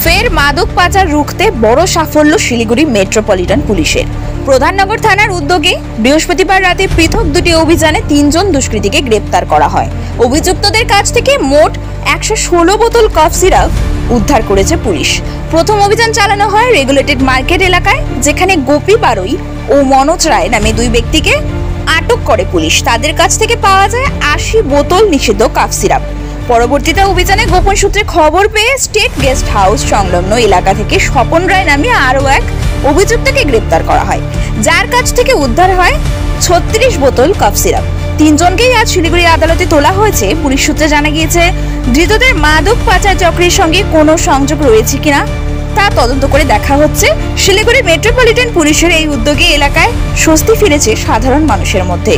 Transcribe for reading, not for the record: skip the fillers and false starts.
ফের মাদক পাচার রুখতে বড় সাফল্য শিলিগুড়ি মেট্রোপলিটন পুলিশের। প্রধাননগর থানার উদ্যোগে বৃহস্পতিবার রাতে পৃথক দুটি অভিযানে 3 জন দুষ্কৃতীকে গ্রেপ্তার করা হয়। অভিযুক্তদের কাছ থেকে মোট 116 বোতল কফ সিরাপ উদ্ধার করেছে পুলিশ। প্রথম অভিযান চালানো হয় রেগুলেটেড মার্কেট এলাকায়, যেখানে গোপী বারুই ও মনোজ রায় নামে দুই ব্যক্তিকে আটক করে পুলিশ। তাদের কাছ থেকে পাওয়া যায় 80 বোতল নিষিদ্ধ কফ সিরাপ। পরবর্তীতে অভিযানে গোপন সূত্রে খবর পেয়ে স্টেট গেস্ট হাউস সংলগ্ন এলাকা থেকে স্বপন রায় নামে আরও এক অভিযুক্তকে গ্রেপ্তার করা হয়, যার কাছ থেকে উদ্ধার হয় 36 বোতল কফ সিরাপ। 3 জনকেই আজ শিলিগুড়ি আদালতে তোলা হয়েছে। পুলিশ সূত্রে জানা গিয়েছে, ধৃতদের মাদক পাচার চক্রের সঙ্গে কোনো সংযোগ রয়েছে কিনা তা তদন্ত করে দেখা হচ্ছে। শিলিগুড়ি মেট্রোপলিটন পুলিশের এই উদ্যোগে এলাকায় স্বস্তি ফিরেছে সাধারণ মানুষের মধ্যে।